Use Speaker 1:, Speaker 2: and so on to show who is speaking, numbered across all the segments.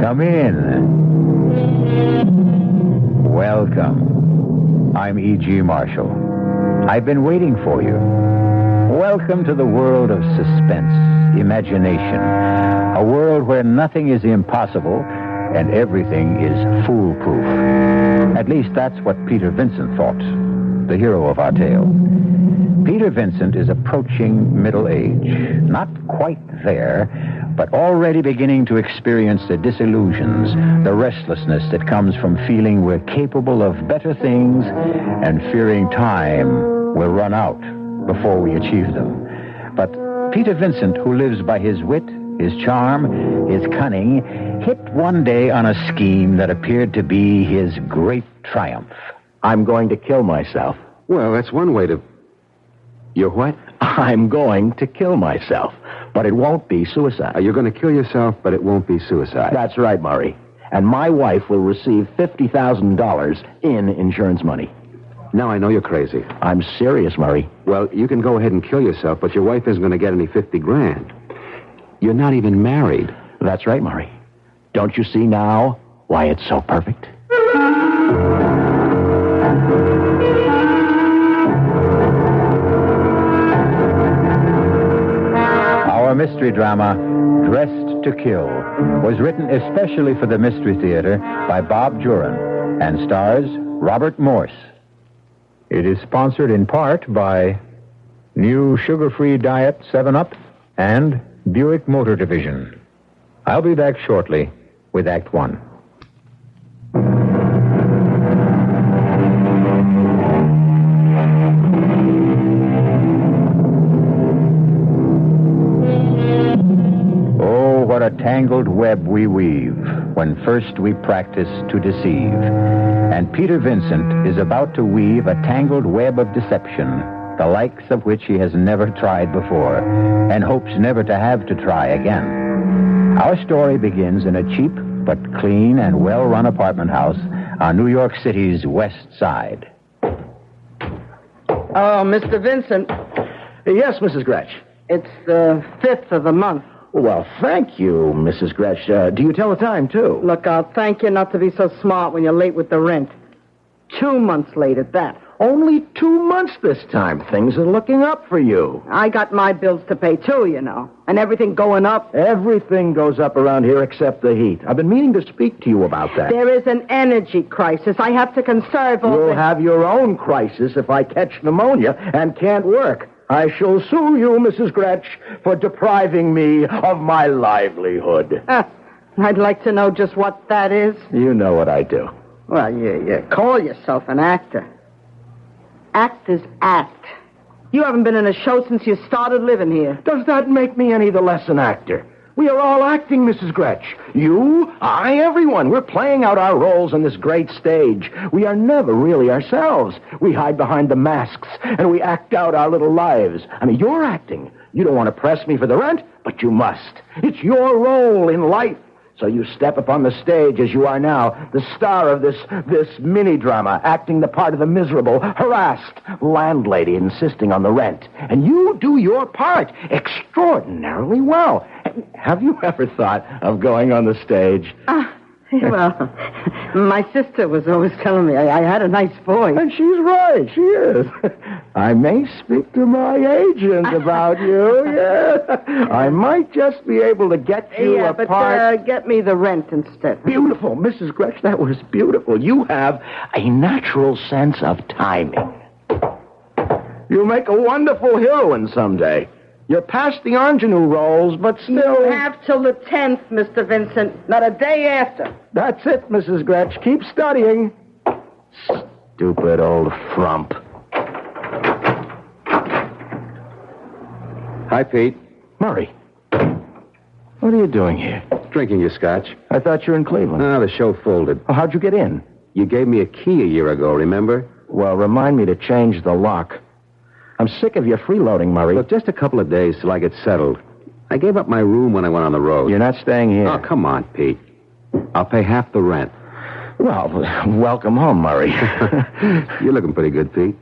Speaker 1: Come in. Welcome. I'm E.G. Marshall. I've been waiting for you. Welcome to the world of suspense, imagination. A world where nothing is impossible and everything is foolproof. At least that's what Peter Vincent thought, the hero of our tale. Peter Vincent is approaching middle age. Not quite there, but already beginning to experience the disillusions, the restlessness that comes from feeling we're capable of better things and fearing time will run out before we achieve them. But Peter Vincent, who lives by his wit, his charm, his cunning, hit one day on a scheme that appeared to be his great triumph.
Speaker 2: I'm going to kill myself.
Speaker 3: Well, that's one way to... You're what?
Speaker 2: I'm going to kill myself, but it won't be suicide.
Speaker 3: You're going to kill yourself, but it won't be suicide.
Speaker 2: That's right, Murray. And my wife will receive $50,000 in insurance money.
Speaker 3: Now I know you're crazy.
Speaker 2: I'm serious, Murray.
Speaker 3: Well, you can go ahead and kill yourself, but your wife isn't going to get any $50,000. You're not even married.
Speaker 2: That's right, Murray. Don't you see now why it's so perfect?
Speaker 1: Our mystery drama, Dressed to Kill, was written especially for the Mystery Theater by Bob Juran and stars Robert Morse. It is sponsored in part by New Sugar-Free Diet 7-Up and Buick Motor Division. I'll be back shortly with Act One. Oh, what a tangled web we weave when first we practice to deceive. And Peter Vincent is about to weave a tangled web of deception, the likes of which he has never tried before, and hopes never to have to try again. Our story begins in a cheap but clean and well-run apartment house on New York City's West Side.
Speaker 4: Oh, Mr. Vincent,
Speaker 2: Yes, Mrs. Gretsch.
Speaker 4: it's the 5th of the month.
Speaker 2: Well, thank you, Mrs. Gretsch. Do you tell the time, too?
Speaker 4: Look, I'll thank you not to be so smart when you're late with the rent. 2 months late at that.
Speaker 2: Only 2 months this time. Things are looking up for you.
Speaker 4: I got my bills to pay, too, you know. And everything going up.
Speaker 2: Everything goes up around here except the heat. I've been meaning to speak to you about that.
Speaker 4: There is an energy crisis. I have to conserve all
Speaker 2: You'll
Speaker 4: the...
Speaker 2: have your own crisis if I catch pneumonia and can't work. I shall sue you, Mrs. Gretsch, for depriving me of my livelihood.
Speaker 4: I'd like to know just what that is.
Speaker 2: You know what I do.
Speaker 4: Well, you call yourself an actor. Actors act. You haven't been in a show since you started living here.
Speaker 2: Does that make me any the less an actor? We are all acting, Mrs. Gretsch. You, I, everyone. We're playing out our roles on this great stage. We are never really ourselves. We hide behind the masks, and we act out our little lives. I mean, you're acting. You don't want to press me for the rent, but you must. It's your role in life. So you step upon the stage as you are now, the star of this mini-drama, acting the part of the miserable, harassed landlady insisting on the rent. And you do your part extraordinarily well. Have you ever thought of going on the stage?
Speaker 4: Well, my sister was always telling me I had a nice voice.
Speaker 2: And she's right, she is. I may speak to my agent about you, yeah. I might just be able to get you a part.
Speaker 4: But get me the rent instead.
Speaker 2: Beautiful, Mrs. Gretsch, that was beautiful. You have a natural sense of timing. You'll make a wonderful heroine someday. You're past the ingenue roles, but still...
Speaker 4: You have till the 10th, Mr. Vincent, not a day after.
Speaker 2: That's it, Mrs. Gretsch. Keep studying. Stupid old frump.
Speaker 3: Hi, Pete.
Speaker 2: Murray, what are you doing here?
Speaker 3: Drinking your scotch.
Speaker 2: I thought you were in Cleveland.
Speaker 3: The show folded.
Speaker 2: Oh, how'd you get in?
Speaker 3: You gave me a key a year ago, remember?
Speaker 2: Well, remind me to change the lock. I'm sick of your freeloading, Murray.
Speaker 3: Look, just a couple of days till I get settled. I gave up my room when I went on the road.
Speaker 2: You're not staying here.
Speaker 3: Oh, come on, Pete. I'll pay half the rent.
Speaker 2: Well, welcome home, Murray.
Speaker 3: You're looking pretty good, Pete.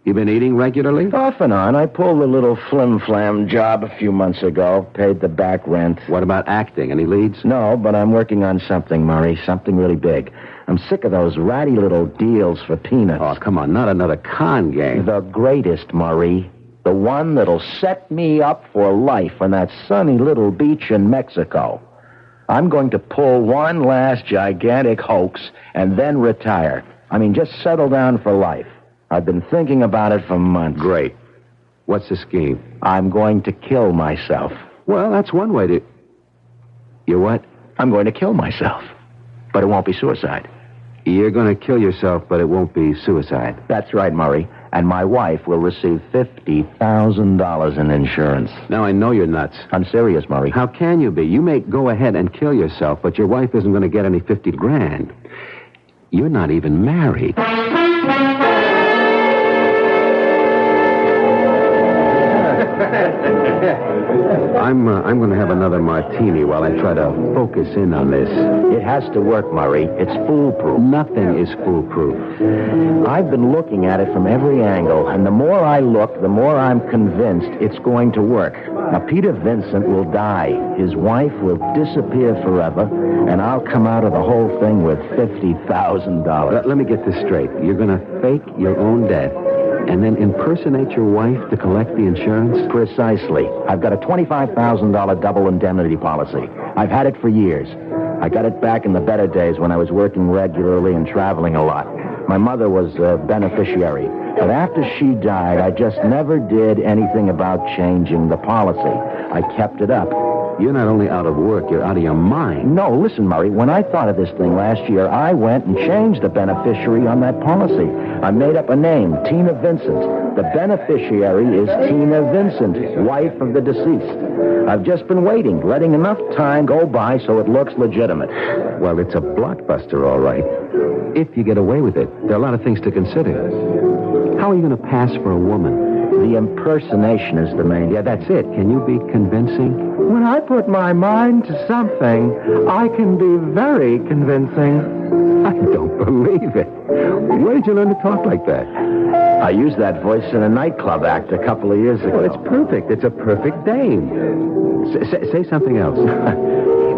Speaker 3: You been eating regularly?
Speaker 2: Off and on. I pulled a little flim-flam job a few months ago. Paid the back rent.
Speaker 3: What about acting? Any leads?
Speaker 2: No, but I'm working on something, Murray. Something really big. I'm sick of those ratty little deals for peanuts.
Speaker 3: Oh, come on. Not another con game.
Speaker 2: The greatest, Murray. The one that'll set me up for life on that sunny little beach in Mexico. I'm going to pull one last gigantic hoax and then retire. I mean, just settle down for life. I've been thinking about it for months.
Speaker 3: Great. What's the scheme?
Speaker 2: I'm going to kill myself.
Speaker 3: Well, that's one way to... You what?
Speaker 2: I'm going to kill myself. But it won't be suicide.
Speaker 3: You're going to kill yourself, but it won't be suicide.
Speaker 2: That's right, Murray. And my wife will receive $50,000 in insurance.
Speaker 3: Now, I know you're nuts.
Speaker 2: I'm serious, Murray.
Speaker 3: How can you be? You may go ahead and kill yourself, but your wife isn't going to get any 50 grand. You're not even married. I'm going to have another martini while I try to focus in on this.
Speaker 2: It has to work, Murray. It's foolproof.
Speaker 3: Nothing is foolproof.
Speaker 2: I've been looking at it from every angle, and the more I look, the more I'm convinced it's going to work. Now, Peter Vincent will die. His wife will disappear forever, and I'll come out of the whole thing with $50,000.
Speaker 3: Let me get this straight. You're going to fake your own death and then impersonate your wife to collect the insurance?
Speaker 2: Precisely. I've got a $25,000 double indemnity policy. I've had it for years. I got it back in the better days when I was working regularly and traveling a lot. My mother was a beneficiary. But after she died, I just never did anything about changing the policy. I kept it up.
Speaker 3: You're not only out of work, you're out of your mind.
Speaker 2: No, listen, Murray. When I thought of this thing last year, I went and changed the beneficiary on that policy. I made up a name, Tina Vincent. The beneficiary is Tina Vincent, wife of the deceased. I've just been waiting, letting enough time go by so it looks legitimate.
Speaker 3: Well, it's a blockbuster, all right. If you get away with it, there are a lot of things to consider. How are you going to pass for a woman?
Speaker 2: The impersonation is the main...
Speaker 3: Yeah, that's it. Can you be convincing?
Speaker 2: When I put my mind to something, I can be very convincing.
Speaker 3: I don't believe it. Where did you learn to talk like that?
Speaker 2: I used that voice in a nightclub act a couple of years ago.
Speaker 3: Well, it's perfect. It's a perfect dame. Say something else.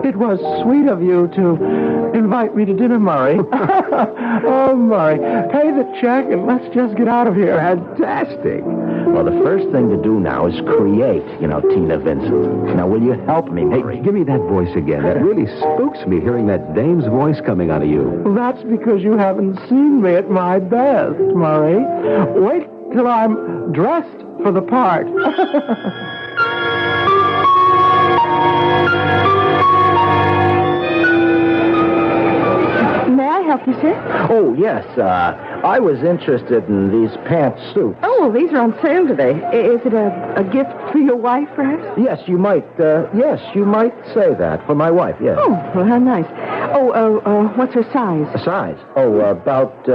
Speaker 2: It was sweet of you to invite me to dinner, Murray. Oh, Murray, pay the check and let's just get out of here.
Speaker 3: Fantastic.
Speaker 2: Well, the first thing to do now is create, Tina Vincent. Now, will you help me, Murray?
Speaker 3: Hey, give me that voice again. That really spooks me, hearing that dame's voice coming out of you.
Speaker 2: Well, that's because you haven't seen me at my best, Murray. Wait till I'm dressed for the part.
Speaker 4: Help you, sir?
Speaker 2: Oh, yes. I was interested in these pantsuits.
Speaker 4: Oh, well, these are on sale today. Is it a gift for your wife, perhaps?
Speaker 2: Yes, you might say that. For my wife, yes.
Speaker 4: Oh, well, how nice. Oh, what's her size?
Speaker 2: Size? Oh, about,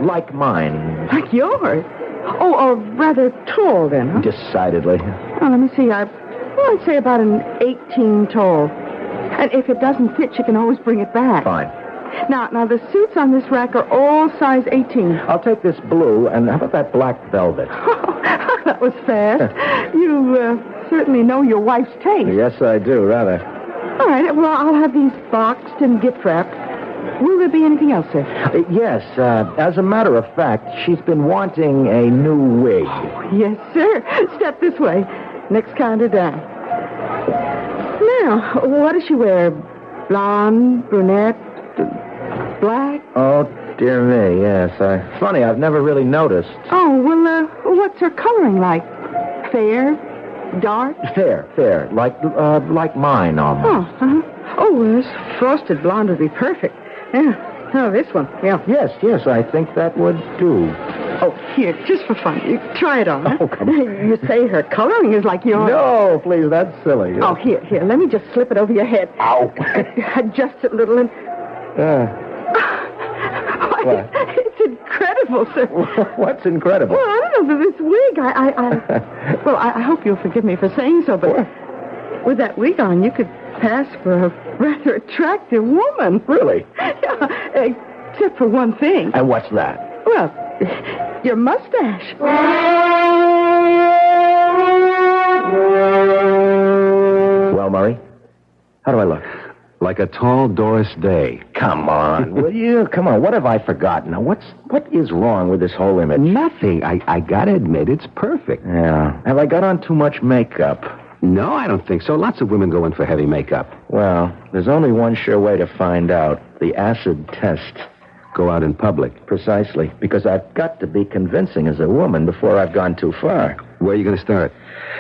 Speaker 2: like mine.
Speaker 4: Like yours? Oh, rather tall, then, huh?
Speaker 2: Decidedly.
Speaker 4: Oh, let me see. I'd say about an 18 tall. And if it doesn't fit, you can always bring it back.
Speaker 2: Fine.
Speaker 4: Now, the suits on this rack are all size 18.
Speaker 2: I'll take this blue, and how about that black velvet?
Speaker 4: Oh, that was fast. You certainly know your wife's taste.
Speaker 2: Yes, I do, rather.
Speaker 4: All right, well, I'll have these boxed and gift wrapped. Will there be anything else, sir?
Speaker 2: Yes, as a matter of fact, she's been wanting a new wig.
Speaker 4: Oh, yes, sir. Step this way. Next counter down. Now, what does she wear? Blonde, brunette, black?
Speaker 2: Oh, dear me, yes. Funny, I've never really noticed.
Speaker 4: Oh, well, what's her coloring like? Fair? Dark?
Speaker 2: Fair. Like mine, almost.
Speaker 4: Oh, uh-huh. Oh, this frosted blonde would be perfect. Yeah. Oh, this one. Yeah.
Speaker 2: Yes, I think that would do.
Speaker 4: Oh, here, just for fun. You try it on, huh?
Speaker 2: Oh, come on.
Speaker 4: You say her coloring is like yours.
Speaker 2: No, please, that's silly.
Speaker 4: Oh, here. Let me just slip it over your head.
Speaker 2: Ow.
Speaker 4: Adjust it a little and...
Speaker 2: What?
Speaker 4: It's incredible, sir.
Speaker 2: What's incredible?
Speaker 4: Well, I don't know, this wig, Well, I hope you'll forgive me for saying so, but with that wig on, you could pass for a rather attractive woman.
Speaker 2: Really?
Speaker 4: Yeah, except for one thing.
Speaker 2: And what's that?
Speaker 4: Well, your mustache.
Speaker 2: Well, Murray, how do I look?
Speaker 3: Like a tall Doris Day.
Speaker 2: Come on, will you? Come on, what have I forgotten? Now, what is wrong with this whole image?
Speaker 3: Nothing. I gotta admit, it's perfect.
Speaker 2: Yeah. Have I got on too much makeup?
Speaker 3: No, I don't think so. Lots of women go in for heavy makeup.
Speaker 2: Well, there's only one sure way to find out. The acid test.
Speaker 3: Go out in public.
Speaker 2: Precisely, because I've got to be convincing as a woman before I've gone too far.
Speaker 3: Where are you going to start?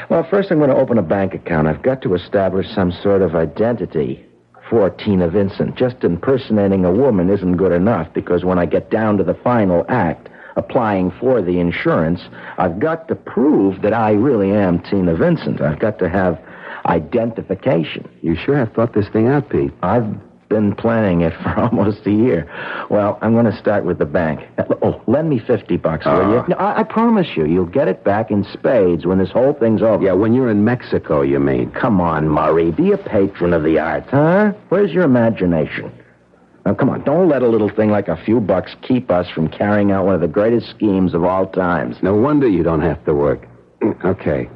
Speaker 2: Well, first I'm going to open a bank account. I've got to establish some sort of identity for Tina Vincent. Just impersonating a woman isn't good enough, because when I get down to the final act, applying for the insurance, I've got to prove that I really am Tina Vincent. I've got to have identification.
Speaker 3: You sure have thought this thing out, Pete.
Speaker 2: I've been planning it for almost a year. Well, I'm going to start with the bank. Oh, lend me $50, will you? No, I promise you, you'll get it back in spades when this whole thing's over.
Speaker 3: Yeah, when you're in Mexico, you mean.
Speaker 2: Come on, Murray. Be a patron of the arts, huh? Where's your imagination? Now, come on, don't let a little thing like a few bucks keep us from carrying out one of the greatest schemes of all times.
Speaker 3: No wonder you don't have to work. Okay.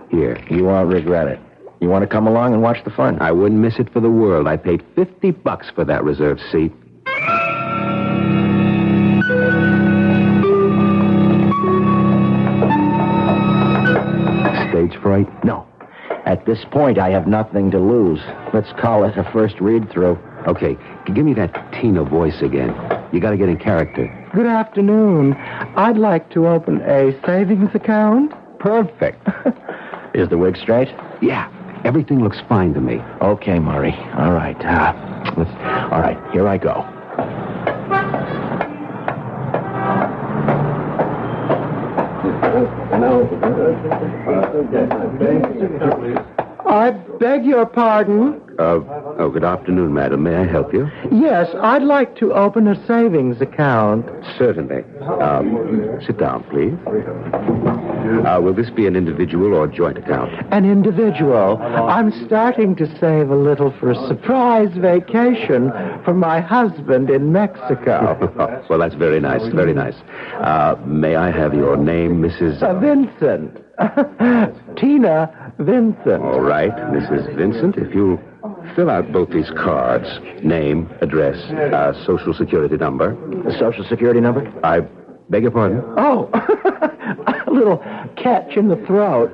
Speaker 3: Here.
Speaker 2: You won't regret it. You want to come along and watch the fun?
Speaker 3: I wouldn't miss it for the world. I paid $50 for that reserved seat. Stage fright?
Speaker 2: No. At this point, I have nothing to lose. Let's call it a first read-through.
Speaker 3: Okay, give me that Tina voice again. You got to get in character.
Speaker 2: Good afternoon. I'd like to open a savings account.
Speaker 3: Perfect.
Speaker 2: Is the wig straight?
Speaker 3: Yeah, everything looks fine to me.
Speaker 2: Okay, Murray. All right. All right, here I go. I beg your pardon?
Speaker 3: Good afternoon, madam. May I help you?
Speaker 2: Yes, I'd like to open a savings account.
Speaker 3: Certainly. Sit down, please. Will this be an individual or joint account?
Speaker 2: An individual. I'm starting to save a little for a surprise vacation for my husband in Mexico.
Speaker 3: Well, that's very nice, very nice. May I have your name, Mrs.
Speaker 2: Vincent. Tina Vincent.
Speaker 3: All right, Mrs. Vincent, if you'll fill out both these cards, name, address, social security number.
Speaker 2: The social security number?
Speaker 3: I beg your pardon?
Speaker 2: Oh, a little catch in the throat.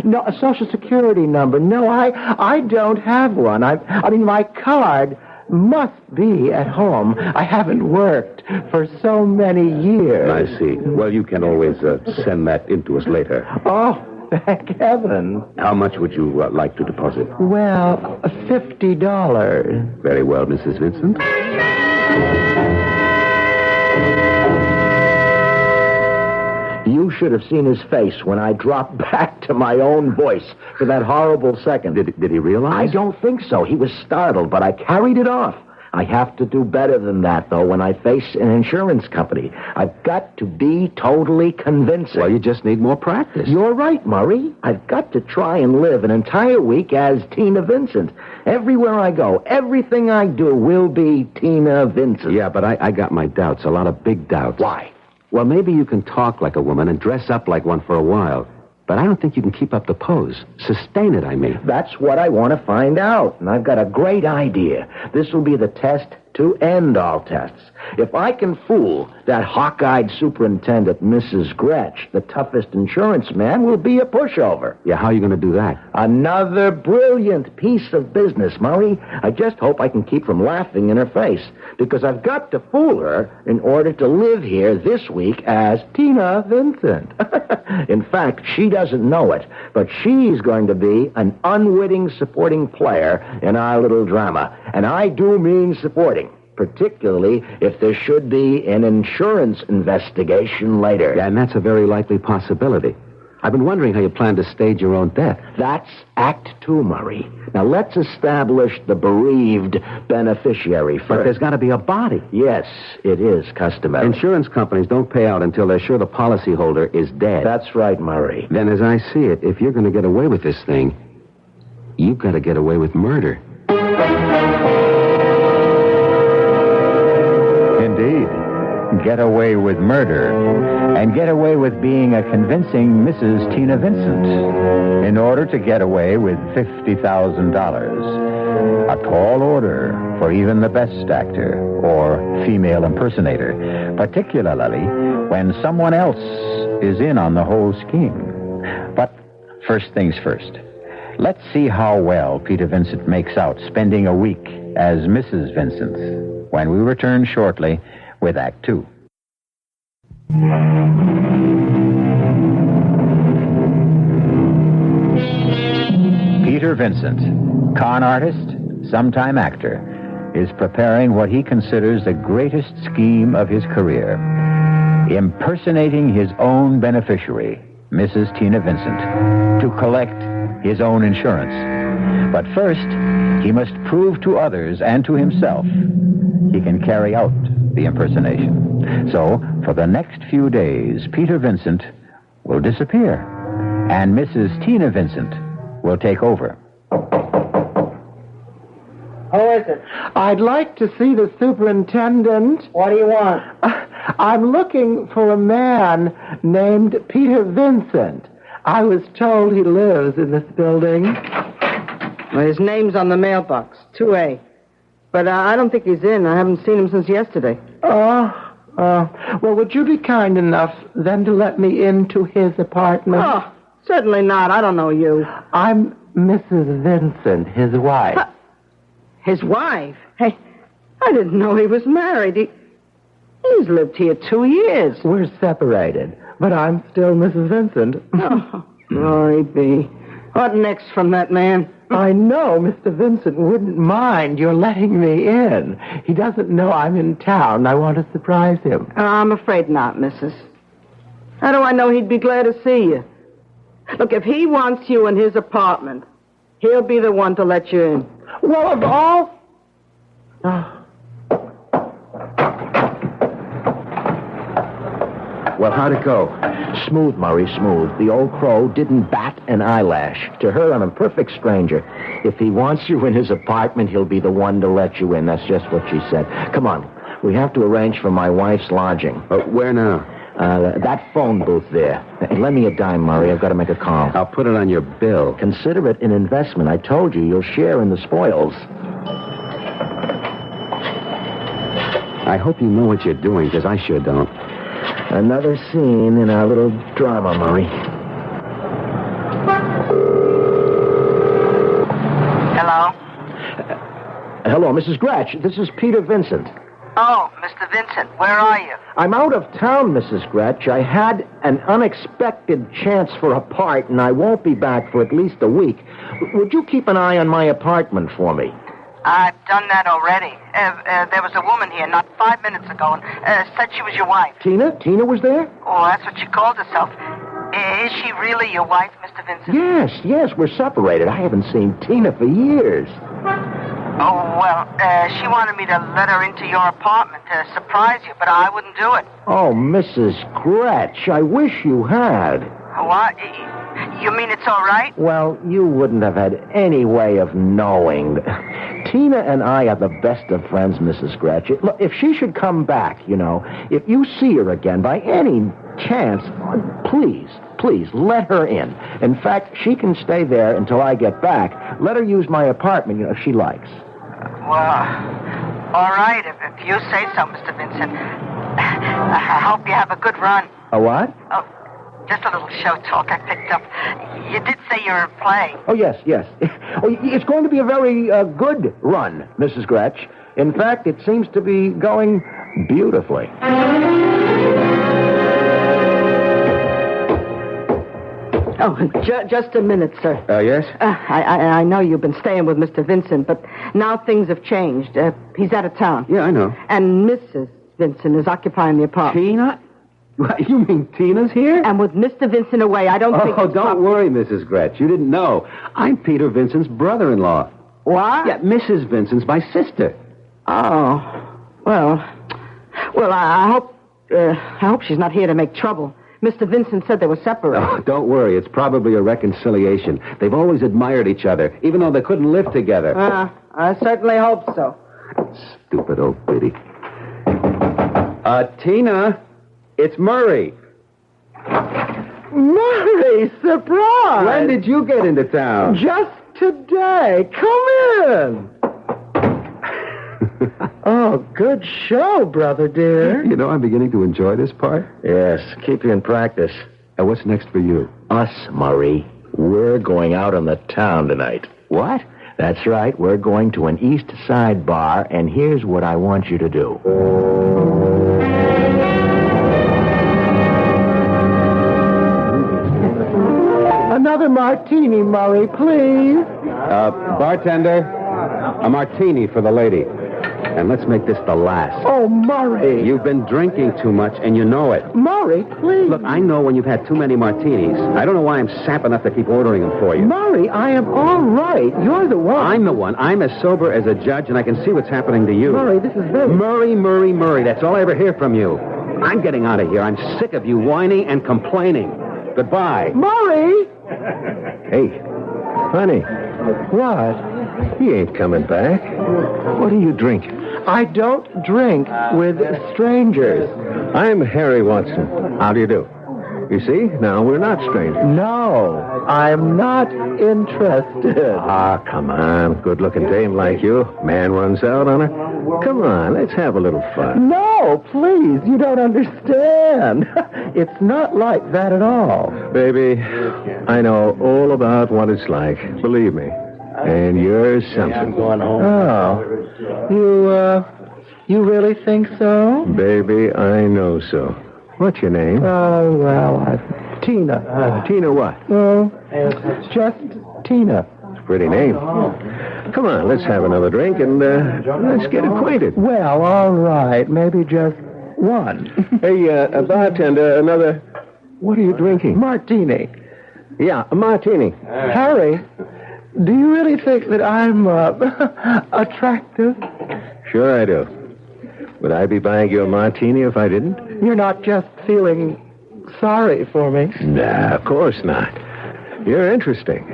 Speaker 2: No, a social security number. No, I don't have one. I mean, my card must be at home. I haven't worked for so many years.
Speaker 3: I see. Well, you can always send that in to us later.
Speaker 2: Oh, thank heaven.
Speaker 3: How much would you like to deposit?
Speaker 2: Well, $50.
Speaker 3: Very well, Mrs. Vincent.
Speaker 2: You should have seen his face when I dropped back to my own voice for that horrible second.
Speaker 3: Did he realize?
Speaker 2: I don't think so. He was startled, but I carried it off. I have to do better than that, though, when I face an insurance company. I've got to be totally convincing.
Speaker 3: Well, you just need more practice.
Speaker 2: You're right, Murray. I've got to try and live an entire week as Tina Vincent. Everywhere I go, everything I do will be Tina Vincent.
Speaker 3: Yeah, but I got my doubts, a lot of big doubts.
Speaker 2: Why?
Speaker 3: Well, maybe you can talk like a woman and dress up like one for a while. But I don't think you can keep up the pose. Sustain it, I mean.
Speaker 2: That's what I want to find out. And I've got a great idea. This will be the test to end all tests. If I can fool that hawk-eyed superintendent, Mrs. Gretsch, the toughest insurance man will be a pushover.
Speaker 3: Yeah, how are you going to do that?
Speaker 2: Another brilliant piece of business, Murray. I just hope I can keep from laughing in her face, because I've got to fool her in order to live here this week as Tina Vincent. In fact, she doesn't know it, but she's going to be an unwitting supporting player in our little drama. And I do mean supporting, particularly if there should be an insurance investigation later.
Speaker 3: Yeah, and that's a very likely possibility. I've been wondering how you plan to stage your own death.
Speaker 2: That's Act 2, Murray. Now, let's establish the bereaved beneficiary first.
Speaker 3: But there's got to be a body.
Speaker 2: Yes, it is customary.
Speaker 3: Insurance companies don't pay out until they're sure the policyholder is dead.
Speaker 2: That's right, Murray.
Speaker 3: Then, as I see it, if you're going to get away with this thing, you've got to get away with murder.
Speaker 1: Indeed. get away with murder and get away with being a convincing Mrs. Tina Vincent in order to get away with $50,000. A tall order for even the best actor or female impersonator, particularly when someone else is in on the whole scheme. But first things first. Let's see how well Peter Vincent makes out spending a week as Mrs. Vincent when we return shortly with Act Two. Peter Vincent, con artist, sometime actor, is preparing what he considers the greatest scheme of his career, impersonating his own beneficiary, Mrs. Tina Vincent, to collect his own insurance. But first, he must prove to others and to himself he can carry out the impersonation. So, for the next few days, Peter Vincent will disappear, and Mrs. Tina Vincent will take over.
Speaker 5: Who is it?
Speaker 2: I'd like to see the superintendent.
Speaker 5: What do you want?
Speaker 2: I'm looking for a man named Peter Vincent. I was told he lives in this building.
Speaker 5: Well, his name's on the mailbox, 2A. But I don't think he's in. I haven't seen him since yesterday.
Speaker 2: Well, would you be kind enough then to let me into his apartment?
Speaker 5: Oh, certainly not. I don't know you.
Speaker 2: I'm Mrs. Vincent, his wife.
Speaker 5: His wife? Hey, I didn't know he was married. He's lived here 2 years.
Speaker 2: We're separated, but I'm still Mrs. Vincent.
Speaker 5: Oh, glory be. What next from that man?
Speaker 2: I know Mr. Vincent wouldn't mind your letting me in. He doesn't know I'm in town. I want to surprise him.
Speaker 5: I'm afraid not, Mrs. How do I know he'd be glad to see you? Look, if he wants you in his apartment, he'll be the one to let you in.
Speaker 2: Well, of all... Well, how'd it go? Smooth, Murray, smooth. The old crow didn't bat an eyelash. To her, I'm a perfect stranger. If he wants you in his apartment, he'll be the one to let you in. That's just what she said. Come on. We have to arrange for my wife's lodging.
Speaker 3: Where now?
Speaker 2: That phone booth there. Hey, lend me a dime, Murray. I've got to make a call.
Speaker 3: I'll put it on your bill.
Speaker 2: Consider it an investment. I told you, you'll share in the spoils.
Speaker 3: I hope you know what you're doing, because I sure don't.
Speaker 2: Another scene in our little drama, Murray.
Speaker 5: Hello?
Speaker 2: Hello, Mrs. Gratch. This is Peter Vincent.
Speaker 5: Oh, Mr. Vincent, where are you?
Speaker 2: I'm out of town, Mrs. Gratch. I had an unexpected chance for a part, and I won't be back for at least a week. Would you keep an eye on my apartment for me?
Speaker 5: I've done that already. There was a woman here not 5 minutes ago and said she was your wife.
Speaker 2: Tina? Tina was there?
Speaker 5: Oh, that's what she called herself. Is she really your wife, Mr. Vincent?
Speaker 2: Yes, we're separated. I haven't seen Tina for years.
Speaker 5: Oh, well, she wanted me to let her into your apartment to surprise you, but I wouldn't do it.
Speaker 2: Oh, Mrs. Gratch, I wish you had.
Speaker 5: What? You mean it's all right?
Speaker 2: Well, you wouldn't have had any way of knowing. Tina and I are the best of friends, Mrs. Gratch. Look, if she should come back, if you see her again by any chance, please, let her in. In fact, she can stay there until I get back. Let her use my apartment, if she likes.
Speaker 5: Well, all right, if you say so, Mr. Vincent. I hope you have a good run.
Speaker 2: A what?
Speaker 5: Oh, just a little show talk I picked up. You did say you were playing.
Speaker 2: Oh, yes. Oh, it's going to be a very good run, Mrs. Gratch. In fact, it seems to be going beautifully.
Speaker 5: Oh, just a minute, sir.
Speaker 3: Yes?
Speaker 5: I know you've been staying with Mr. Vincent, but now things have changed. He's out of town.
Speaker 3: Yeah, I know.
Speaker 5: And Mrs. Vincent is occupying the apartment.
Speaker 3: Tina? You mean Tina's here?
Speaker 5: And with Mr. Vincent away, I don't think...
Speaker 3: Oh, don't worry, Mrs. Gratch. You didn't know. I'm Peter Vincent's brother-in-law.
Speaker 5: What?
Speaker 3: Yeah, Mrs. Vincent's my sister.
Speaker 5: Oh, well, I hope she's not here to make trouble. Mr. Vincent said they were separated.
Speaker 3: Oh, don't worry. It's probably a reconciliation. They've always admired each other, even though they couldn't live together.
Speaker 5: I certainly hope so.
Speaker 3: Stupid old biddy. Tina, it's Murray.
Speaker 2: Murray, surprise!
Speaker 3: When did you get into town?
Speaker 2: Just today. Come in. Oh, good show, brother dear.
Speaker 3: You know, I'm beginning to enjoy this part.
Speaker 2: Yes, keep you in practice.
Speaker 3: What's next for you?
Speaker 2: Us, Murray. We're going out on the town tonight.
Speaker 1: What?
Speaker 2: That's right. We're going to an East Side bar, and here's what I want you to do. Another martini, Murray, please.
Speaker 3: Bartender, a martini for the lady. And let's make this the last.
Speaker 2: Oh, Murray.
Speaker 3: You've been drinking too much, and you know it.
Speaker 2: Murray, please.
Speaker 3: Look, I know when you've had too many martinis. I don't know why I'm sap enough to keep ordering them for you.
Speaker 2: Murray, I am all right. You're the one.
Speaker 3: I'm the one. I'm as sober as a judge, and I can see what's happening to you.
Speaker 2: Murray, this is very...
Speaker 3: Murray. That's all I ever hear from you. I'm getting out of here. I'm sick of you whining and complaining. Goodbye.
Speaker 2: Murray!
Speaker 3: Hey, honey.
Speaker 2: What?
Speaker 3: He ain't coming back. What are you drinking?
Speaker 2: I don't drink with strangers.
Speaker 3: I'm Harry Watson. How do you do? You see, now we're not strangers.
Speaker 2: No, I'm not interested.
Speaker 3: Ah, come on. Good-looking dame like you. Man runs out on her. Come on, let's have a little fun.
Speaker 2: No, please, you don't understand. It's not like that at all.
Speaker 3: Baby, I know all about what it's like. Believe me. And you're something.
Speaker 2: I'm going home. Oh, you really think so?
Speaker 3: Baby, I know so. What's your name?
Speaker 2: Oh, well, Tina.
Speaker 3: Tina what?
Speaker 2: Oh, just Tina.
Speaker 3: It's a pretty name. Come on, let's have another drink and let's get acquainted.
Speaker 2: Well, all right. Maybe just one.
Speaker 3: Hey, bartender, another... What are you drinking?
Speaker 2: Martini.
Speaker 3: Yeah, a martini.
Speaker 2: Harry, do you really think that I'm attractive?
Speaker 3: Sure I do. Would I be buying you a martini if I didn't?
Speaker 2: You're not just feeling sorry for me.
Speaker 3: Nah, of course not. You're interesting.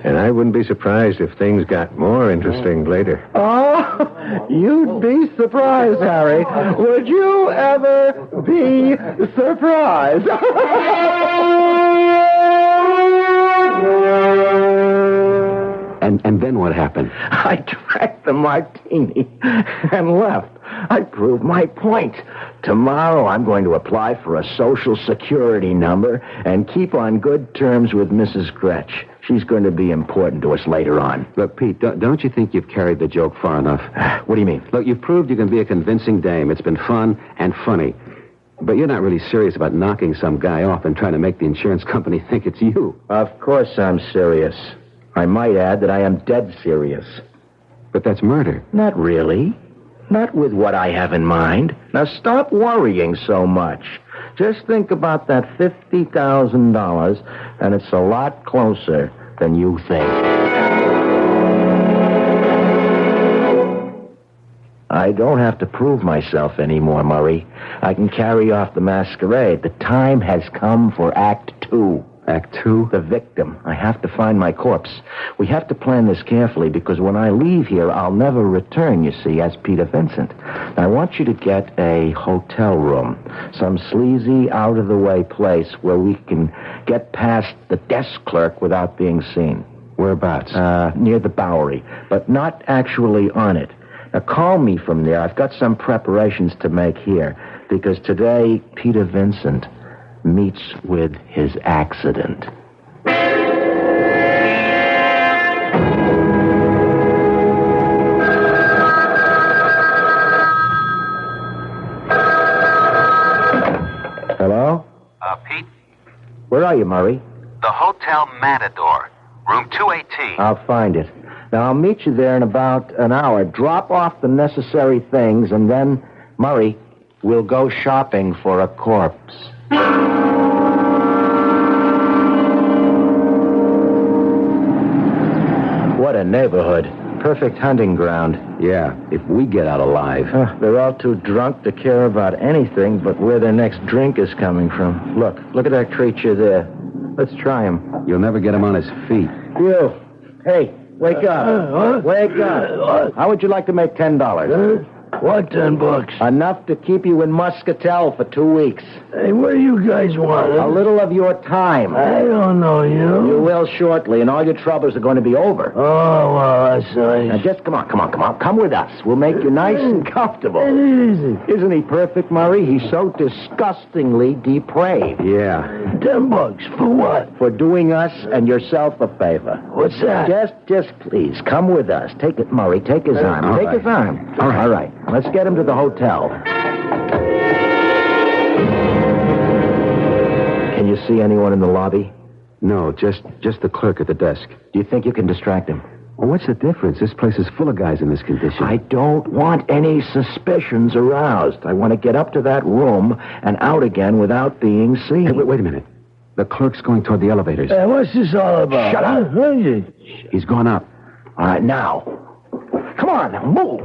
Speaker 3: And I wouldn't be surprised if things got more interesting later.
Speaker 2: Oh, you'd be surprised, Harry. Would you ever be surprised?
Speaker 3: And then what happened?
Speaker 2: I drank the martini and left. I proved my point. Tomorrow I'm going to apply for a Social Security number and keep on good terms with Mrs. Gretsch. She's going to be important to us later on.
Speaker 3: Look, Pete, don't you think you've carried the joke far enough?
Speaker 2: What do you mean?
Speaker 3: Look, you've proved you can be a convincing dame. It's been fun and funny. But you're not really serious about knocking some guy off and trying to make the insurance company think it's you.
Speaker 2: Of course I'm serious. I might add that I am dead serious.
Speaker 3: But that's murder.
Speaker 2: Not really. Not with what I have in mind. Now stop worrying so much. Just think about that $50,000, and it's a lot closer than you think. I don't have to prove myself anymore, Murray. I can carry off the masquerade. The time has come for Act 2.
Speaker 3: Act 2?
Speaker 2: The victim. I have to find my corpse. We have to plan this carefully because when I leave here, I'll never return, you see, as Peter Vincent. I want you to get a hotel room, some sleazy, out-of-the-way place where we can get past the desk clerk without being seen.
Speaker 3: Whereabouts?
Speaker 2: Near the Bowery, but not actually on it. Now, call me from there. I've got some preparations to make here because today, Peter Vincent meets with his accident. Hello?
Speaker 6: Pete?
Speaker 2: Where are you, Murray?
Speaker 6: The Hotel Matador, room 218.
Speaker 2: I'll find it. Now, I'll meet you there in about an hour. Drop off the necessary things, and then, Murray, we'll go shopping for a corpse. What a neighborhood. Perfect hunting ground.
Speaker 3: Yeah, if we get out alive.
Speaker 2: They're all too drunk to care about anything but where their next drink is coming from. Look at that creature there. Let's try him.
Speaker 3: You'll never get him on his feet.
Speaker 2: You. Hey, wake up. Wake up. How would you like to make $10?
Speaker 7: What, $10?
Speaker 2: Enough to keep you in Muscatel for 2 weeks.
Speaker 7: Hey, what do you guys want?
Speaker 2: A little of your time.
Speaker 7: I don't know you.
Speaker 2: You will shortly, and all your troubles are going to be over.
Speaker 7: Oh, well, that's nice.
Speaker 2: Now, just come on. Come with us. We'll make you nice and comfortable.
Speaker 7: Easy.
Speaker 2: Isn't he perfect, Murray? He's so disgustingly depraved.
Speaker 3: Yeah.
Speaker 7: $10 for what?
Speaker 2: For doing us and yourself a favor.
Speaker 7: What's that?
Speaker 2: Just please, come with us. Take it, Murray. Take his arm.
Speaker 3: all
Speaker 2: Take
Speaker 3: right.
Speaker 2: his arm.
Speaker 3: All right.
Speaker 2: All right. Let's get him to the hotel. Can you see anyone in the lobby?
Speaker 3: No, just the clerk at the desk.
Speaker 2: Do you think you can distract him?
Speaker 3: Well, what's the difference? This place is full of guys in this condition.
Speaker 2: I don't want any suspicions aroused. I want to get up to that room and out again without being seen.
Speaker 3: Hey, wait a minute. The clerk's going toward the elevators.
Speaker 7: Hey, what's this all about?
Speaker 2: Shut up.
Speaker 3: He's gone up.
Speaker 2: All right, now. Come on, now, move.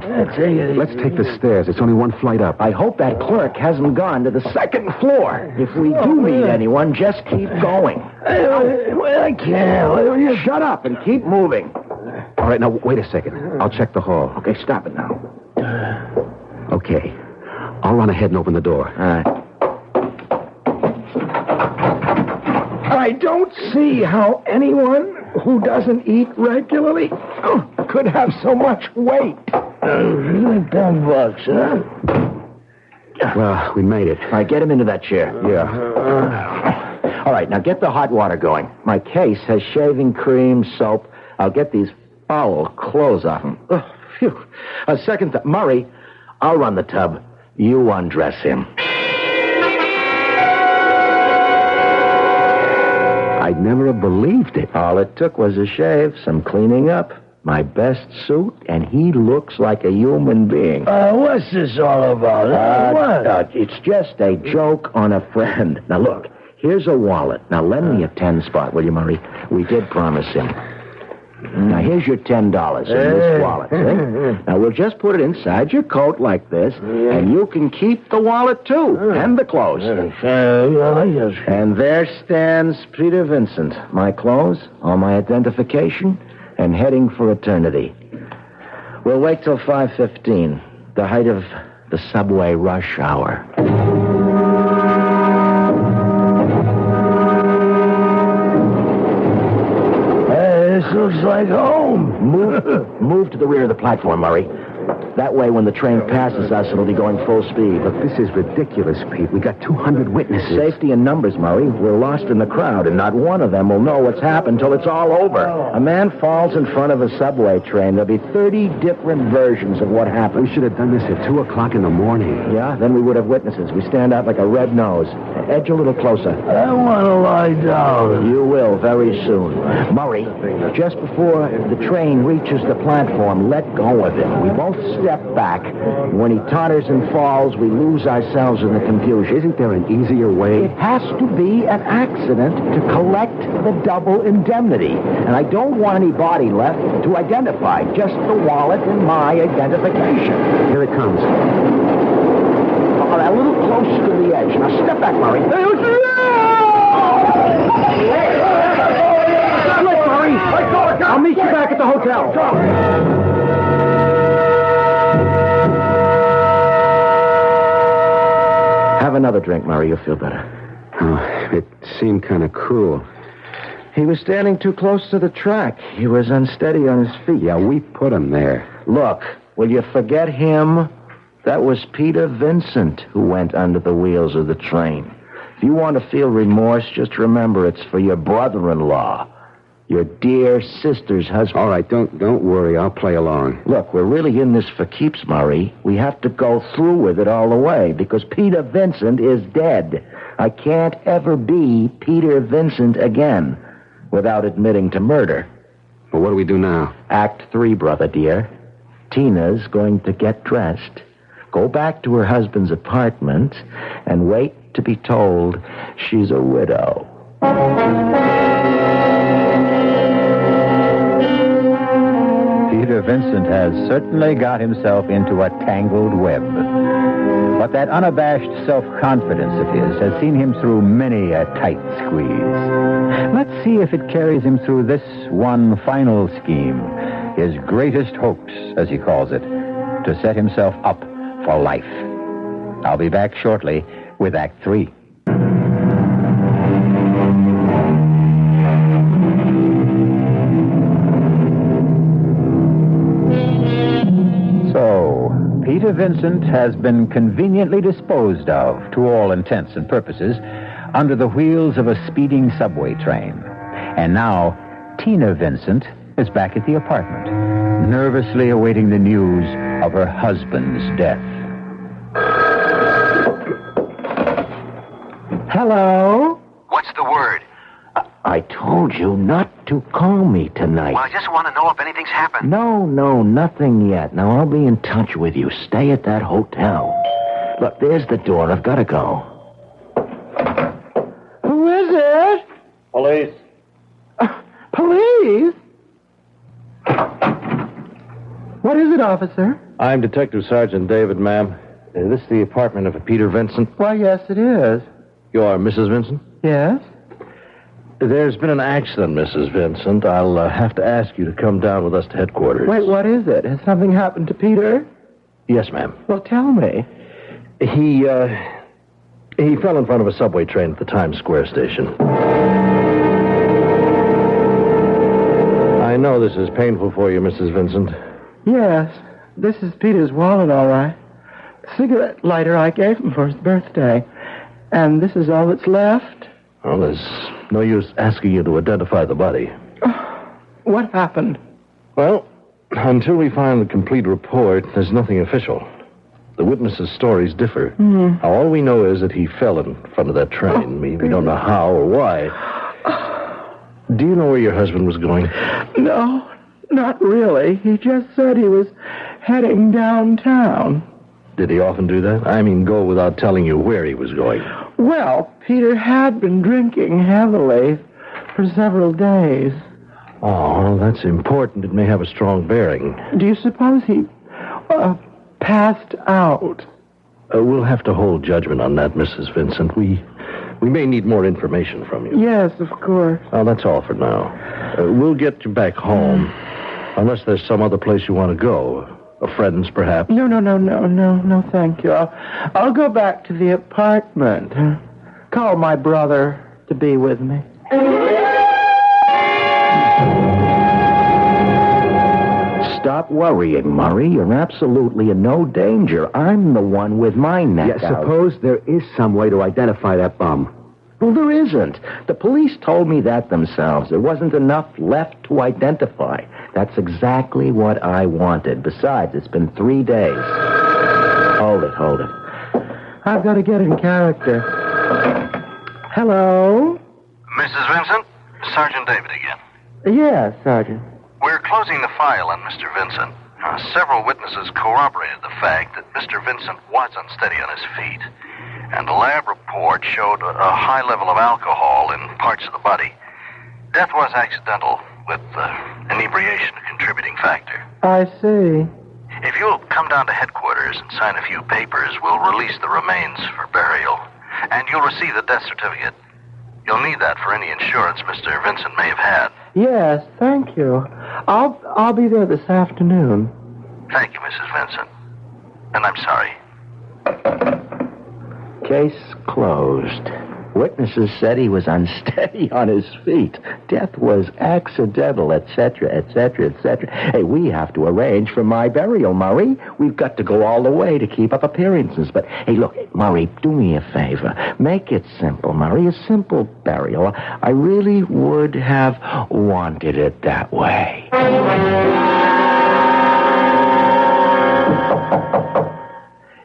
Speaker 3: Let's take the stairs. It's only one flight up.
Speaker 2: I hope that clerk hasn't gone to the second floor. If we do meet anyone, just keep going.
Speaker 7: I can't.
Speaker 2: Shut up and keep moving.
Speaker 3: All right, now, wait a second. I'll check the hall.
Speaker 2: Okay, stop it now.
Speaker 3: Okay. I'll run ahead and open the door.
Speaker 2: All right. I don't see how anyone who doesn't eat regularly could have so much weight.
Speaker 7: $10, huh?
Speaker 3: Well, we made it.
Speaker 2: All right, get him into that chair.
Speaker 3: Yeah.
Speaker 2: All right, now get the hot water going. My case has shaving cream, soap. I'll get these foul clothes off him. Oh, phew. A second thought. Murray, I'll run the tub. You undress him.
Speaker 3: I'd never have believed it.
Speaker 2: All it took was a shave, some cleaning up, my best suit, and he looks like a human being.
Speaker 7: What's this all about? What?
Speaker 2: It's just a joke on a friend. Now, look, here's a wallet. Now, lend me a 10 spot, will you, Murray? We did promise him. Now, here's your $10 in this wallet. See? Now, we'll just put it inside your coat like this, and you can keep the wallet, too, and the clothes. And there stands Peter Vincent. My clothes, all my identification, and heading for eternity. We'll wait till 5:15, the height of the subway rush hour.
Speaker 7: This looks like home.
Speaker 2: Move to the rear of the platform, Murray. That way, when the train passes us, it'll be going full speed.
Speaker 3: But this is ridiculous, Pete. We got 200 witnesses.
Speaker 2: Safety in numbers, Murray. We're lost in the crowd, and not one of them will know what's happened till it's all over. A man falls in front of a subway train. There'll be 30 different versions of what happened.
Speaker 3: We should have done this at 2 o'clock in the morning.
Speaker 2: Yeah, then we would have witnesses. We stand out like a red nose. Edge a little closer.
Speaker 7: I want to lie down.
Speaker 2: You will very soon. Murray, just before the train reaches the platform, let go of him. We both step back. When he totters and falls, we lose ourselves in the confusion.
Speaker 3: Isn't there an easier way?
Speaker 2: It has to be an accident to collect the double indemnity. And I don't want any body left to identify, just the wallet and my identification.
Speaker 3: Here it comes.
Speaker 2: All right, a little closer to the edge. Now step back, Murray. Look, Murray. I'll meet you back at the hotel. Have another drink, Murray. You'll feel better.
Speaker 3: Oh, it seemed kind of cruel.
Speaker 2: He was standing too close to the track. He was unsteady on his feet.
Speaker 3: Yeah, we put him there.
Speaker 2: Look, will you forget him? That was Peter Vincent who went under the wheels of the train. If you want to feel remorse, just remember it's for your brother-in-law. Your dear sister's husband.
Speaker 3: All right, don't worry. I'll play along.
Speaker 2: Look, we're really in this for keeps, Murray. We have to go through with it all the way because Peter Vincent is dead. I can't ever be Peter Vincent again without admitting to murder.
Speaker 3: Well, what do we do now?
Speaker 2: Act 3, brother dear. Tina's going to get dressed, go back to her husband's apartment, and wait to be told she's a widow.
Speaker 1: Peter Vincent has certainly got himself into a tangled web. But that unabashed self-confidence of his has seen him through many a tight squeeze. Let's see if it carries him through this one final scheme, his greatest hoax, as he calls it, to set himself up for life. I'll be back shortly with Act 3. So, Peter Vincent has been conveniently disposed of, to all intents and purposes, under the wheels of a speeding subway train. And now, Tina Vincent is back at the apartment, nervously awaiting the news of her husband's death.
Speaker 2: Hello?
Speaker 6: What's the word?
Speaker 2: I told you not to call me tonight.
Speaker 6: Well, I just want to know if anything's happened.
Speaker 2: No, nothing yet. Now, I'll be in touch with you. Stay at that hotel. Look, there's the door. I've got to go. Who is it?
Speaker 3: Police.
Speaker 2: Police? What is it, officer?
Speaker 3: I'm Detective Sergeant David, ma'am. Is this the apartment of Peter Vincent?
Speaker 2: Why, yes, it is.
Speaker 3: You're Mrs. Vincent?
Speaker 2: Yes?
Speaker 3: There's been an accident, Mrs. Vincent. I'll have to ask you to come down with us to headquarters.
Speaker 2: Wait, what is it? Has something happened to Peter?
Speaker 3: Yes, ma'am.
Speaker 2: Well, tell me.
Speaker 3: He fell in front of a subway train at the Times Square station. I know this is painful for you, Mrs. Vincent.
Speaker 2: Yes, this is Peter's wallet, all right. The cigarette lighter I gave him for his birthday. And this is all that's left.
Speaker 3: Well, there's no use asking you to identify the body.
Speaker 2: What happened?
Speaker 3: Well, until we find the complete report, there's nothing official. The witnesses' stories differ. Now, all we know is that he fell in front of that train. We don't know how or why. Do you know where your husband was going?
Speaker 2: No, not really. He just said he was heading downtown.
Speaker 3: Did he often do that? I mean, go without telling you where he was going.
Speaker 2: Well, Peter had been drinking heavily for several days.
Speaker 3: Oh, well, that's important. It may have a strong bearing.
Speaker 2: Do you suppose he passed out?
Speaker 3: We'll have to hold judgment on that, Mrs. Vincent. We may need more information from you.
Speaker 2: Yes, of course.
Speaker 3: Well, that's all for now. We'll get you back home. Unless there's some other place you want to go. Friends, perhaps.
Speaker 2: No, thank you. I'll go back to the apartment. Call my brother to be with me. Stop worrying, Murray. You're absolutely in no danger. I'm the one with my neck out.
Speaker 3: Suppose there is some way to identify that bum.
Speaker 2: Well, there isn't. The police told me that themselves. There wasn't enough left to identify. That's exactly what I wanted. Besides, it's been 3 days. Hold it. I've got to get in character. Hello?
Speaker 6: Mrs. Vincent? Sergeant David again.
Speaker 2: Yes, Sergeant.
Speaker 6: We're closing the file on Mr. Vincent. Several witnesses corroborated the fact that Mr. Vincent was unsteady on his feet. And the lab report showed a high level of alcohol in parts of the body. Death was accidental, with inebriation a contributing factor.
Speaker 2: I see.
Speaker 6: If you'll come down to headquarters and sign a few papers, we'll release the remains for burial. And you'll receive the death certificate. You'll need that for any insurance Mr. Vincent may have had.
Speaker 2: Yes, thank you. I'll be there this afternoon.
Speaker 6: Thank you, Mrs. Vincent. And I'm sorry.
Speaker 2: Case closed. Witnesses said he was unsteady on his feet. Death was accidental, etc., etc., etc. Hey, we have to arrange for my burial, Murray. We've got to go all the way to keep up appearances. But, hey, look, Murray, do me a favor. Make it simple, Murray. A simple burial. I really would have wanted it that way.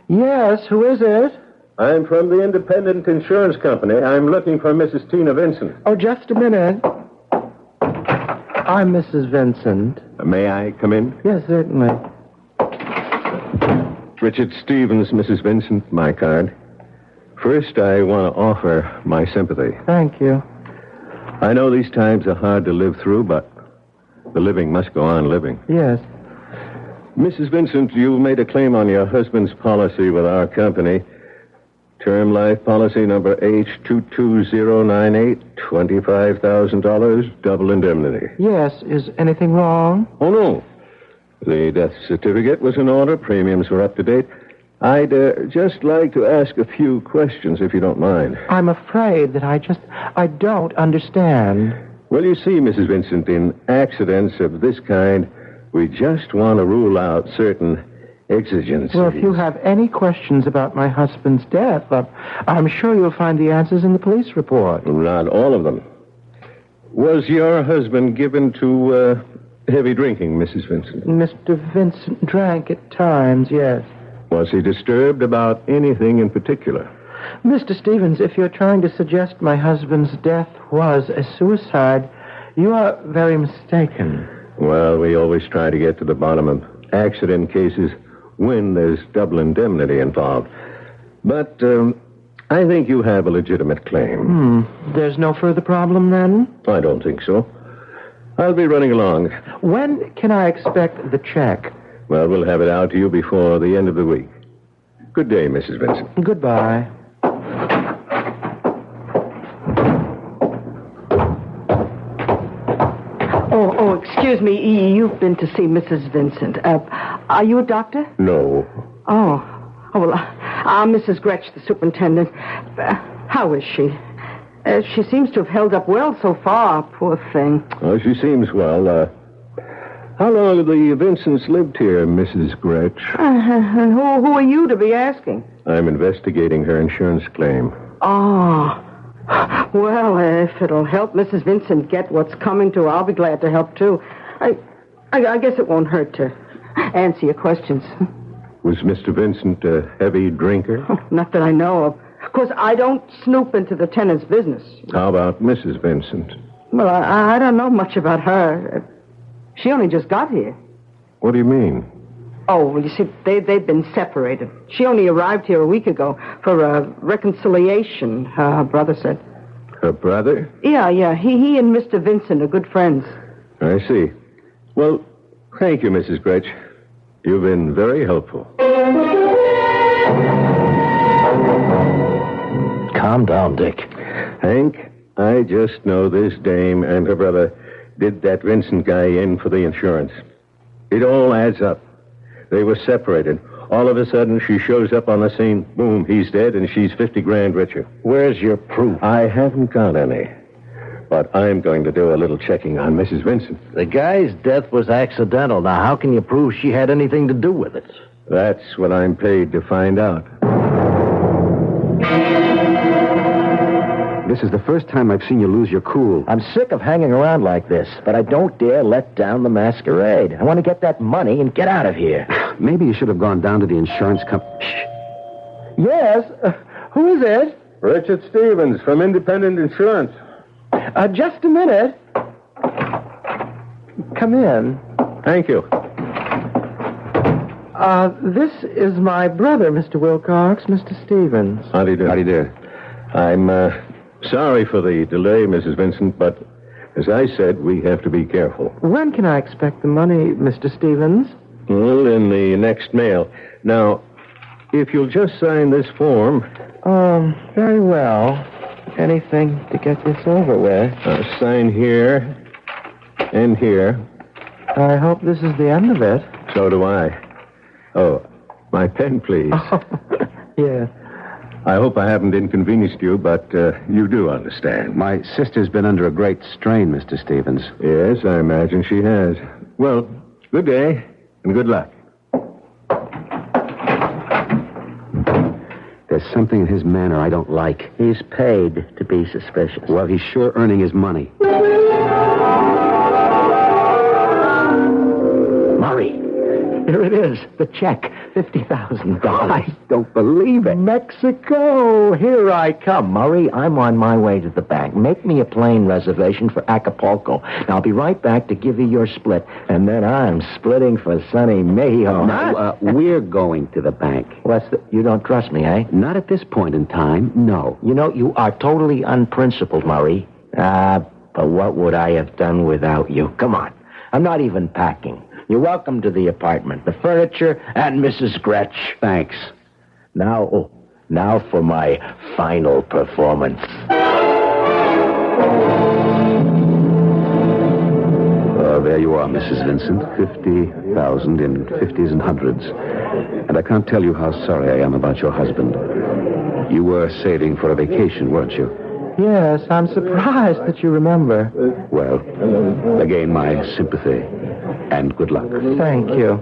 Speaker 2: Yes, who is it?
Speaker 8: I'm from the Independent Insurance Company. I'm looking for Mrs. Tina Vincent.
Speaker 2: Oh, just a minute. I'm Mrs. Vincent.
Speaker 8: May I come in?
Speaker 2: Yes, certainly.
Speaker 8: Richard Stevens, Mrs. Vincent, my card. First, I want to offer my sympathy.
Speaker 2: Thank you.
Speaker 8: I know these times are hard to live through, but the living must go on living.
Speaker 2: Yes.
Speaker 8: Mrs. Vincent, you made a claim on your husband's policy with our company. Term life policy number H22098, $25,000, double indemnity.
Speaker 2: Yes. Is anything wrong?
Speaker 8: Oh, no. The death certificate was in order. Premiums were up to date. I'd just like to ask a few questions, if you don't mind.
Speaker 2: I'm afraid that I don't understand.
Speaker 8: Well, you see, Mrs. Vincent, in accidents of this kind, we just want to rule out certain exigencies.
Speaker 2: Well, if you have any questions about my husband's death, I'm sure you'll find the answers in the police report.
Speaker 8: Not all of them. Was your husband given to heavy drinking, Mrs. Vincent?
Speaker 2: Mr. Vincent drank at times, yes.
Speaker 8: Was he disturbed about anything in particular?
Speaker 2: Mr. Stevens, if you're trying to suggest my husband's death was a suicide, you are very mistaken.
Speaker 8: Well, we always try to get to the bottom of accident cases when there's double indemnity involved. But I think you have a legitimate claim.
Speaker 2: There's no further problem, then?
Speaker 8: I don't think so. I'll be running along.
Speaker 2: When can I expect the check?
Speaker 8: Well, we'll have it out to you before the end of the week. Good day, Mrs. Vincent.
Speaker 2: Goodbye.
Speaker 5: Oh, excuse me. You've been to see Mrs. Vincent. Are you a doctor?
Speaker 8: No.
Speaker 5: Well, I'm Mrs. Gretch, the superintendent. How is she? She seems to have held up well so far, poor thing.
Speaker 8: Oh, she seems well. How long have the Vincents lived here, Mrs. Gretch?
Speaker 5: And who are you to be asking?
Speaker 8: I'm investigating her insurance claim.
Speaker 5: Oh. Well, if it'll help Mrs. Vincent get what's coming to her, I'll be glad to help, too. I guess it won't hurt to answer your questions.
Speaker 8: Was Mr. Vincent a heavy drinker?
Speaker 5: Oh, not that I know of. Of course, I don't snoop into the tenant's business.
Speaker 8: How about Mrs. Vincent?
Speaker 5: Well, I don't know much about her. She only just got here.
Speaker 8: What do you mean?
Speaker 5: Oh, well, you see, they've been separated. She only arrived here a week ago for a reconciliation, her brother said.
Speaker 8: Her brother?
Speaker 5: Yeah. He and Mr. Vincent are good friends.
Speaker 8: I see. Well, thank you, Mrs. Gretch. You've been very helpful.
Speaker 3: Calm down, Dick.
Speaker 8: Hank, I just know this dame and her brother did that Vincent guy in for the insurance. It all adds up. They were separated. All of a sudden, she shows up on the scene. Boom, he's dead, and she's $50,000 richer.
Speaker 3: Where's your proof?
Speaker 8: I haven't got any. But I'm going to do a little checking on Mrs. Vincent.
Speaker 3: The guy's death was accidental. Now, how can you prove she had anything to do with it?
Speaker 8: That's what I'm paid to find out.
Speaker 1: This is the first time I've seen you lose your cool.
Speaker 3: I'm sick of hanging around like this, but I don't dare let down the masquerade. I want to get that money and get out of here.
Speaker 1: Maybe you should have gone down to the insurance company.
Speaker 2: Shh. Yes? Who is it?
Speaker 8: Richard Stevens from Independent Insurance.
Speaker 2: Just a minute. Come in.
Speaker 8: Thank you.
Speaker 2: This is my brother, Mr. Wilcox, Mr. Stevens.
Speaker 8: How do you do?
Speaker 1: How do you do?
Speaker 8: I'm sorry for the delay, Mrs. Vincent, but as I said, we have to be careful.
Speaker 2: When can I expect the money, Mr. Stevens?
Speaker 8: Well, in the next mail. Now, if you'll just sign this form.
Speaker 2: Very well. Anything to get this over with.
Speaker 8: Sign here and here.
Speaker 2: I hope this is the end of it.
Speaker 8: So do I. Oh, my pen, please.
Speaker 2: Yeah.
Speaker 8: I hope I haven't inconvenienced you, but you do understand.
Speaker 1: My sister's been under a great strain, Mr. Stevens.
Speaker 8: Yes, I imagine she has. Well, good day and good luck.
Speaker 1: There's something in his manner I don't like.
Speaker 3: He's paid to be suspicious.
Speaker 1: Well, he's sure earning his money.
Speaker 3: Murray, here it is. The check. $50,000.
Speaker 1: I don't believe it.
Speaker 3: Mexico. Here I come, Murray. I'm on my way to the bank. Make me a plane reservation for Acapulco. Now, I'll be right back to give you your split. And then I'm splitting for sunny Mexico.
Speaker 1: No, we're going to the bank.
Speaker 3: You don't trust me, eh?
Speaker 1: Not at this point in time, no.
Speaker 3: You know, you are totally unprincipled, Murray. But what would I have done without you? Come on. I'm not even packing. You're welcome to the apartment, the furniture, and Mrs. Gretch.
Speaker 1: Thanks.
Speaker 3: Now for my final performance.
Speaker 1: There you are, Mrs. Vincent. 50,000 in 50s and hundreds.
Speaker 9: And I can't tell you how sorry I am about your husband. You were saving for a vacation, weren't you?
Speaker 2: Yes, I'm surprised that you remember.
Speaker 9: Well, again, my sympathy. And good luck.
Speaker 2: Thank you.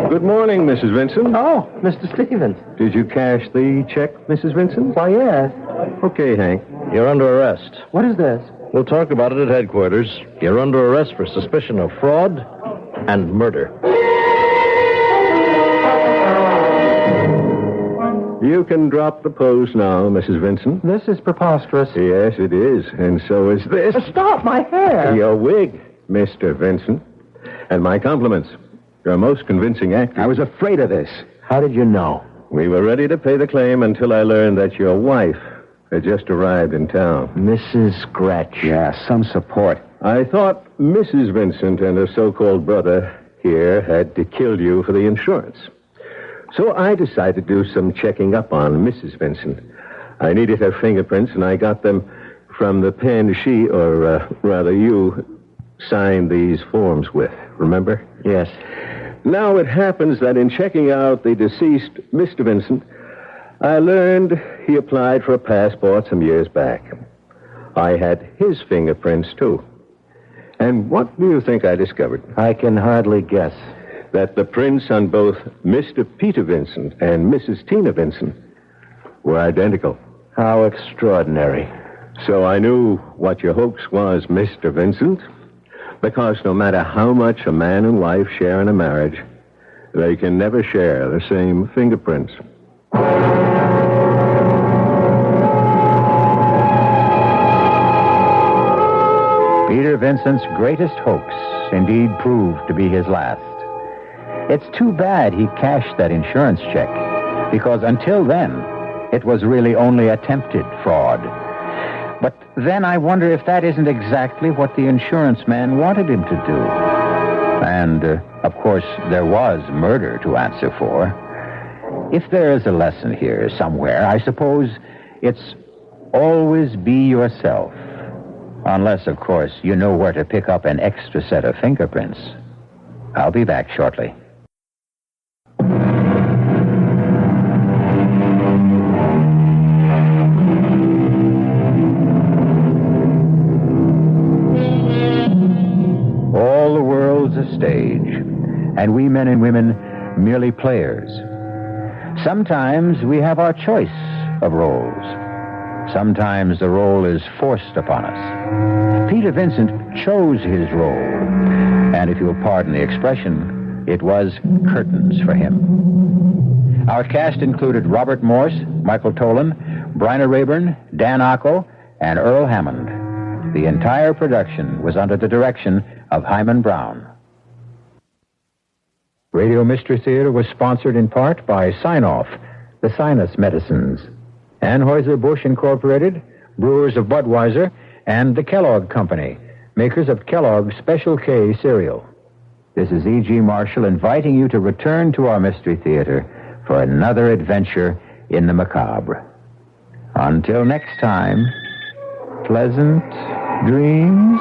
Speaker 8: Good morning, Mrs. Vincent.
Speaker 2: Oh, Mr. Stevens.
Speaker 8: Did you cash the check, Mrs. Vincent?
Speaker 2: Why, yes.
Speaker 8: Okay, Hank.
Speaker 3: You're under arrest.
Speaker 2: What is this?
Speaker 3: We'll talk about it at headquarters. You're under arrest for suspicion of fraud and murder.
Speaker 8: You can drop the pose now, Mrs. Vincent.
Speaker 2: This is preposterous.
Speaker 8: Yes, it is. And so is this.
Speaker 2: Stop my hair.
Speaker 8: Your wig, Mr. Vincent. And my compliments. You're a most convincing actor.
Speaker 2: I was afraid of this. How did you know?
Speaker 8: We were ready to pay the claim until I learned that your wife had just arrived in town.
Speaker 2: Mrs. Gretsch.
Speaker 9: Yeah, some support.
Speaker 8: I thought Mrs. Vincent and her so-called brother here had killed you for the insurance. So I decided to do some checking up on Mrs. Vincent. I needed her fingerprints, and I got them from the pen she, or rather you, signed these forms with. Remember?
Speaker 2: Yes.
Speaker 8: Now it happens that in checking out the deceased Mr. Vincent, I learned he applied for a passport some years back. I had his fingerprints, too. And what do you think I discovered?
Speaker 2: I can hardly guess.
Speaker 8: That the prints on both Mr. Peter Vincent and Mrs. Tina Vincent were identical.
Speaker 2: How extraordinary.
Speaker 8: So I knew what your hoax was, Mr. Vincent, because no matter how much a man and wife share in a marriage, they can never share the same fingerprints.
Speaker 1: Peter Vincent's greatest hoax indeed proved to be his last. It's too bad he cashed that insurance check, because until then, it was really only attempted fraud. But then I wonder if that isn't exactly what the insurance man wanted him to do. And, of course, there was murder to answer for. If there is a lesson here somewhere, I suppose it's always be yourself. Unless, of course, you know where to pick up an extra set of fingerprints. I'll be back shortly. All the world's a stage, and we men and women merely players. Sometimes we have our choice of roles. Sometimes the role is forced upon us. Peter Vincent chose his role, and if you'll pardon the expression, it was curtains for him. Our cast included Robert Morse, Michael Tolan, Bryna Rayburn, Dan Ocko, and Earl Hammond. The entire production was under the direction of Hyman Brown. Radio Mystery Theater was sponsored in part by Sign-Off, the Sinus Medicines, Anheuser-Busch Incorporated, Brewers of Budweiser, and the Kellogg Company, makers of Kellogg's Special K cereal. This is E.G. Marshall inviting you to return to our Mystery Theater for another adventure in the macabre. Until next time, pleasant dreams.